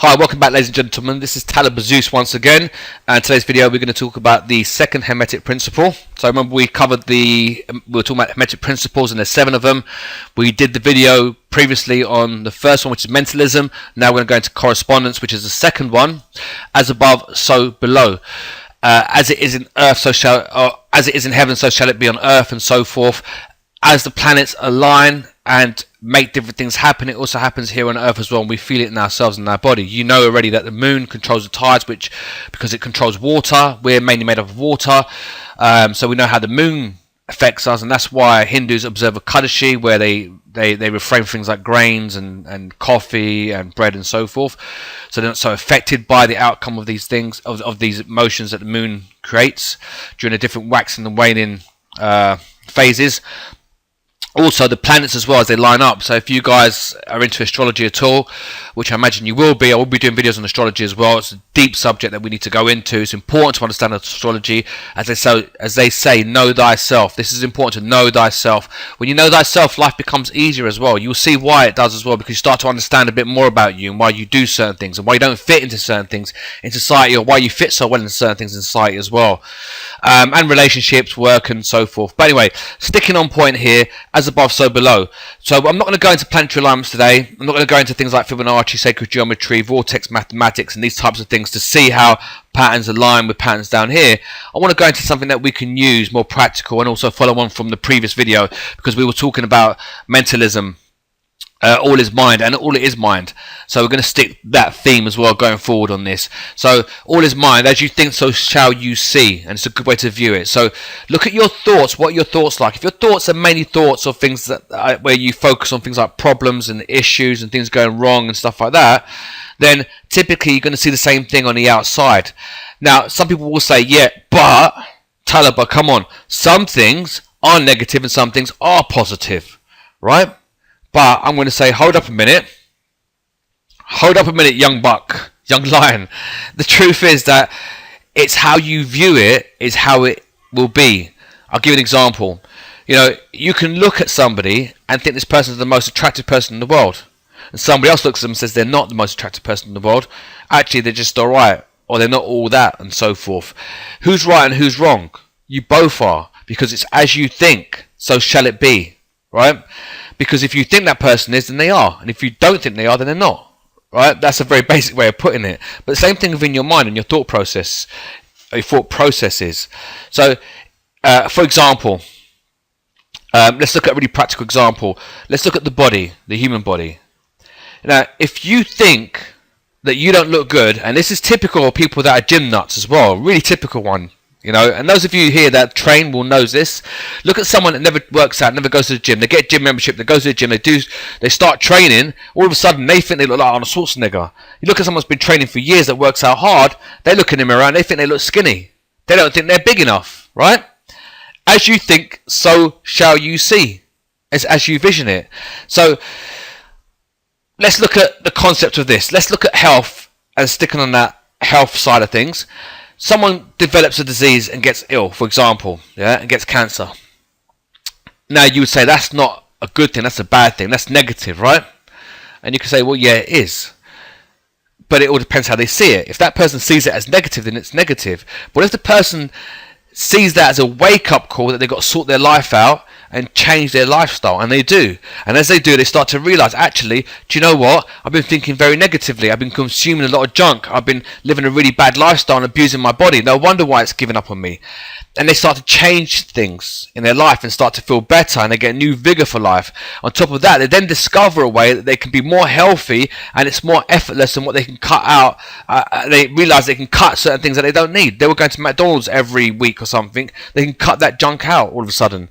Hi, welcome back ladies and gentlemen. This is Talibah Zues once again, and today's video we're going to talk about the second Hermetic principle. So remember we were talking about Hermetic principles and there's 7 of them. We did the video previously on the first one, which is mentalism. Now we're going to go into correspondence, which is the second one. As above, so below. As it is in earth, as it is in heaven, so shall it be on earth, and so forth. As the planets align and make different things happen, it also happens here on earth as well, and we feel it in ourselves and in our body. You know already that the moon controls the tides, because it controls water. We're mainly made up of water, so we know how the moon affects us, and that's why Hindus observe Ekadashi, where they refrain from things like grains and coffee and bread and so forth, so they're not so affected by the outcome of these things, of these emotions that the moon creates during the different waxing and waning phases. Also the planets as well, as they line up. So if you guys are into astrology at all, which I imagine you will be, I will be doing videos on astrology as well. It's a deep subject that we need to go into. It's important to understand astrology. As they say, know thyself. This is important, to know thyself. When you know thyself, life becomes easier as well. You'll see why it does as well, because you start to understand a bit more about you and why you do certain things and why you don't fit into certain things in society, or why you fit so well in certain things in society as well. And relationships, work and so forth. But anyway, sticking on point here, as above, so below. So I'm not going to go into planetary alignments today. I'm not going to go into things like Fibonacci, sacred geometry, vortex mathematics, and these types of things to see how patterns align with patterns down here. I want to go into something that we can use, more practical, and also follow on from the previous video, because we were talking about mentalism. All is mind, and all it is mind. So we're going to stick that theme as well going forward on this. So all is mind. As you think, so shall you see, and it's a good way to view it. So look at your thoughts. What are your thoughts like? If your thoughts are mainly thoughts of things that where you focus on things like problems and issues and things going wrong and stuff like that, then typically you're going to see the same thing on the outside. Now some people will say, yeah, but Talibah, come on, some things are negative and some things are positive, right? But I'm going to say, hold up a minute, young buck, young lion. The truth is that it's how you view it is how it will be. I'll give you an example. You know, you can look at somebody and think this person is the most attractive person in the world, and somebody else looks at them and says they're not the most attractive person in the world. Actually, they're just alright, or they're not all that, and so forth. Who's right and who's wrong? You both are, because it's as you think, so shall it be, right? Because if you think that person is, then they are. And if you don't think they are, then they're not. Right? That's a very basic way of putting it. But the same thing within your mind and your thought process, your thought processes. So, for example, let's look at a really practical example. Let's look at the body, the human body. Now, if you think that you don't look good, and this is typical of people that are gym nuts as well, really typical one. You know, and those of you here that train will know this. Look at someone that never works out, never goes to the gym. They get gym membership, they go to the gym, they start training. All of a sudden, they think they look like Arnold Schwarzenegger. You look at someone who's been training for years that works out hard. They look in the mirror and they think they look skinny. They don't think they're big enough, right? As you think, so shall you see. It's as you vision it. So let's look at the concept of this. Let's look at health and sticking on that health side of things. Someone develops a disease and gets ill, for example, yeah, and gets cancer. Now you would say that's not a good thing, that's a bad thing, that's negative, right? And you can say, well, yeah, it is. But it all depends how they see it. If that person sees it as negative, then it's negative. But if the person sees that as a wake-up call, that they've got to sort their life out and change their lifestyle, and they do, and as they do, they start to realize, actually, do you know what, I've been thinking very negatively, I've been consuming a lot of junk, I've been living a really bad lifestyle and abusing my body, no wonder why it's given up on me. And they start to change things in their life and start to feel better, and they get new vigor for life. On top of that, they then discover a way that they can be more healthy, and it's more effortless, and what they can cut out, they realize they can cut certain things that they don't need. They were going to McDonald's every week or something, they can cut that junk out all of a sudden.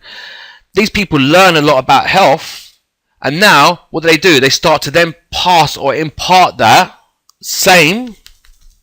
These people learn a lot about health, and now what do? They start to then pass or impart that same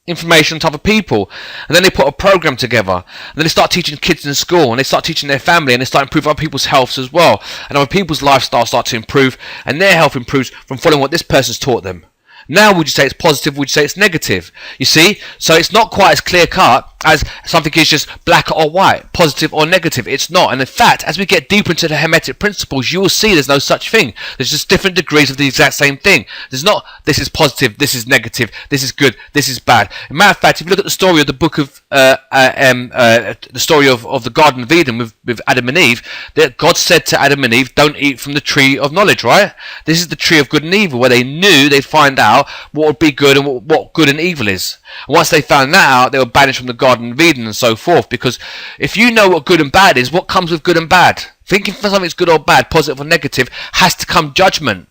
information to other people, and then they put a program together, and then they start teaching kids in school, and they start teaching their family, and they start improving other people's health as well, and other people's lifestyle start to improve, and their health improves from following what this person's taught them. Now would you say it's positive, would you say it's negative? You see? So it's not quite as clear cut as something is just black or white, positive or negative. It's not. And in fact, as we get deeper into the Hermetic principles, you will see there's no such thing. There's just different degrees of the exact same thing. There's not, this is positive, this is negative, this is good, this is bad. As a matter of fact, if you look at the story of the book of, the story of the Garden of Eden with Adam and Eve, that God said to Adam and Eve, don't eat from the tree of knowledge, right? This is the tree of good and evil, where they knew they'd find out what would be good and what good and evil is. And once they found that out, they were banished from the Garden of Eden and so forth. Because if you know what good and bad is, what comes with good and bad? Thinking for something's good or bad, positive or negative, has to come judgment.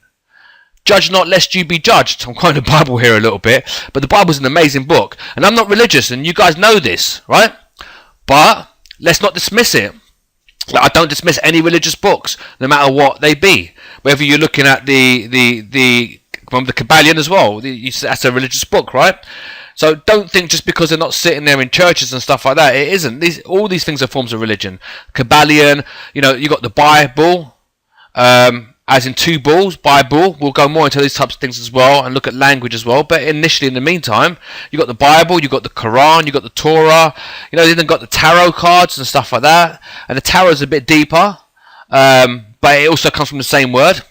Judge not lest you be judged. I'm quoting the Bible here a little bit, but the Bible's an amazing book. And I'm not religious, and you guys know this, right? But let's not dismiss it. I don't dismiss any religious books, no matter what they be. Whether you're looking at the Kabbalion as well, that's a religious book, right? So don't think just because they're not sitting there in churches and stuff like that, it isn't. All these things are forms of religion. Kabbalion, you got the Bible, as in two bulls, Bible. We'll go more into these types of things as well and look at language as well. But initially, in the meantime, you got the Bible, you got the Quran, you got the Torah. They even got the tarot cards and stuff like that. And the tarot is a bit deeper, but it also comes from the same word.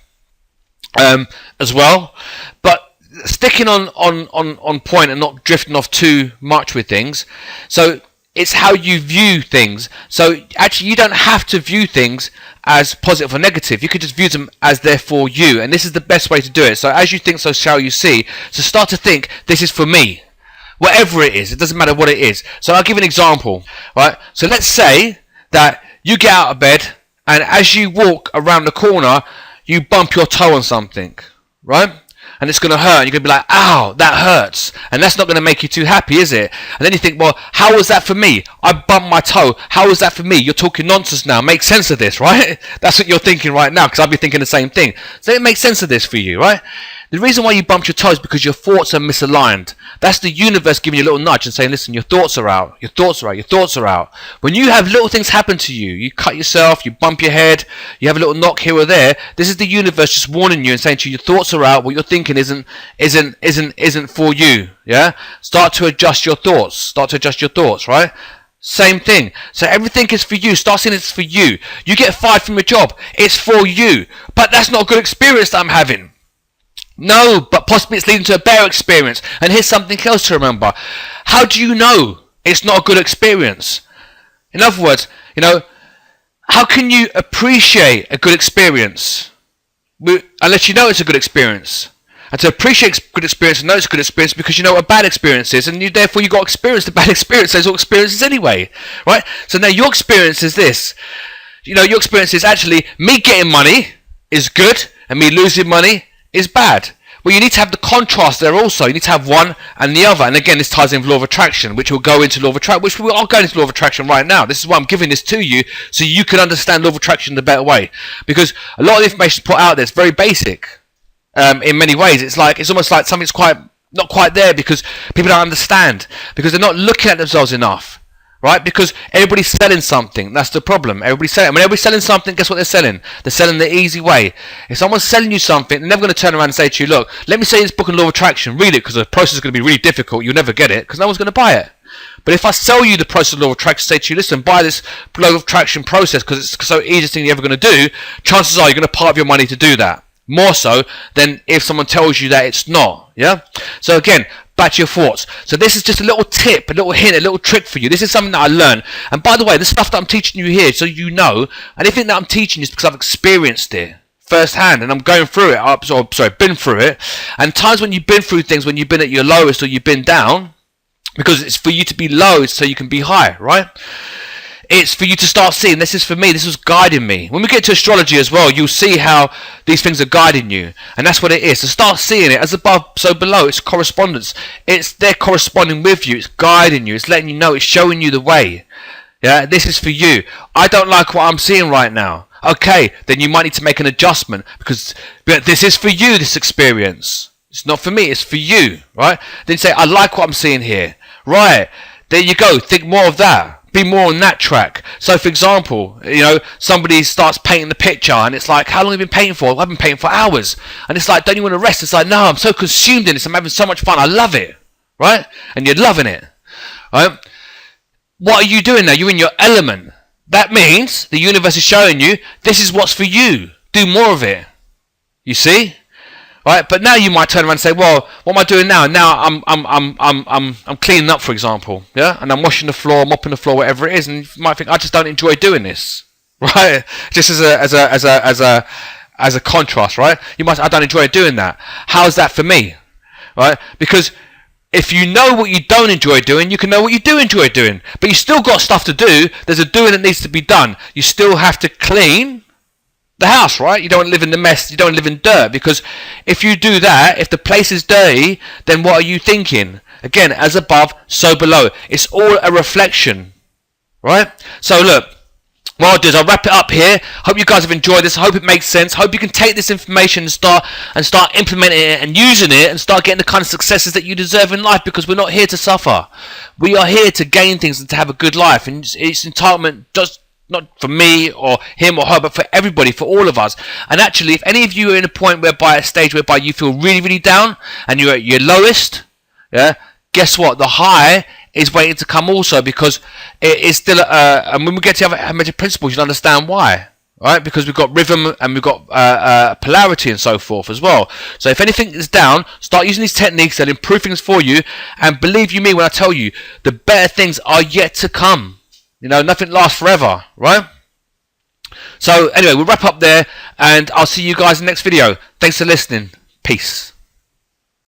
As well, but sticking on point and not drifting off too much with things. So it's how you view things. So actually, you don't have to view things as positive or negative. You could just view them as they're for you, and this is the best way to do it. So as you think, so shall you see. So start to think, this is for me, whatever it is. It doesn't matter what it is. So I'll give an example, right? So let's say that you get out of bed, and as you walk around the corner, you bump your toe on something, right? And it's going to hurt. You're going to be like, ow, that hurts. And that's not going to make you too happy, is it? And then you think, well, how was that for me? I bumped my toe. How was that for me? You're talking nonsense now. Make sense of this, right? That's what you're thinking right now, because I'll be thinking the same thing. So it makes sense of this for you, right? The reason why you bumped your toe is because your thoughts are misaligned. That's the universe giving you a little nudge and saying, listen, your thoughts are out. Your thoughts are out. Your thoughts are out. When you have little things happen to you, you cut yourself, you bump your head, you have a little knock here or there, this is the universe just warning you and saying to you, your thoughts are out. What you're thinking isn't for you. Yeah? Start to adjust your thoughts. Start to adjust your thoughts, right? Same thing. So everything is for you. Start seeing it's for you. You get fired from your job. It's for you. But that's not a good experience that I'm having. No, but possibly it's leading to a better experience. And here's something else to remember. How do you know it's not a good experience? In other words, how can you appreciate a good experience unless you know it's a good experience? And to appreciate good experience and know it's a good experience because you know what a bad experience is, and therefore you've got to experience the bad experience. There's all experiences anyway, right? So now your experience is this. Your experience is actually me getting money is good and me losing money is bad. Well, you need to have the contrast there also. You need to have one and the other. And again, this ties in with law of attraction, which will go into law of attraction, which we are going into law of attraction right now. This is why I'm giving this to you, so you can understand law of attraction in a better way. Because a lot of the information put out there is very basic. In many ways, it's almost like something's not quite there because people don't understand, because they're not looking at themselves enough. Right? Because everybody's selling something. That's the problem. Everybody's selling. When everybody's selling something, guess what they're selling? They're selling the easy way. If someone's selling you something, they're never going to turn around and say to you, look, let me say this book on law of attraction. Read it, because the process is going to be really difficult. You'll never get it, because no one's going to buy it. But if I sell you the process of law of attraction, say to you, listen, buy this law of attraction process, because it's so easiest thing you're ever going to do, chances are you're going to part of your money to do that. More so than if someone tells you that it's not. Yeah? So again, back to your thoughts. So this is just a little tip, a little hint, a little trick for you. This is something that I learned. And by the way, the stuff that I'm teaching you here, so you know, and everything that I'm teaching is because I've experienced it firsthand, and I'm going through it. Been through it. And times when you've been through things, when you've been at your lowest or you've been down, because it's for you to be low, so you can be high, right? It's for you to start seeing, this is for me, this was guiding me. When we get to astrology as well, you'll see how these things are guiding you. And that's what it is. So start seeing it as above, so below. It's correspondence. They're corresponding with you. It's guiding you. It's letting you know. It's showing you the way. Yeah, this is for you. I don't like what I'm seeing right now. Okay, then you might need to make an adjustment, because this is for you, this experience. It's not for me, it's for you, right? Then you say, I like what I'm seeing here. Right, there you go. Think more of that. be more on that track. So for example, you know, somebody starts painting the picture and it's like, how long have you been painting for? Well, I've been painting for hours. And it's like, don't you want to rest? It's like, no, I'm so consumed in this, I'm having so much fun, I love it, right? And you're loving it, right? What are you doing now? You're in your element. That means the universe is showing you, this is what's for you, do more of it. You see? Right? But now you might turn around and say, well, what am I doing now? Now I'm cleaning up, for example, yeah, and I'm washing the floor, mopping the floor, whatever it is, and you might think, I just don't enjoy doing this, right? Just as a contrast, right? You might say, I don't enjoy doing that. How's that for me, right? Because if you know what you don't enjoy doing, you can know what you do enjoy doing. But you still got stuff to do. There's a doing that needs to be done. You still have to clean the house, right? You don't live in the mess, you don't live in dirt, because if you do that, if the place is dirty, then what are you thinking? Again, as above, so below. It's all a reflection, right? So look, what I'll do is I'll wrap it up here. Hope you guys have enjoyed this. I hope it makes sense. Hope you can take this information and start implementing it and using it and start getting the kind of successes that you deserve in life, because we're not here to suffer. We are here to gain things and to have a good life, and it's entitlement just not for me or him or her, but for everybody, for all of us. And actually, if any of you are in a point whereby, a stage whereby you feel really, really down and you're at your lowest, yeah, guess what? The high is waiting to come also, because it is still, and when we get to the other magic principles, you'll understand why, right? Because we've got rhythm and we've got polarity and so forth as well. So if anything is down, start using these techniques that improve things for you, and believe you me when I tell you, the better things are yet to come. You know, nothing lasts forever, right? So anyway, we'll wrap up there, and I'll see you guys in the next video. Thanks for listening. Peace.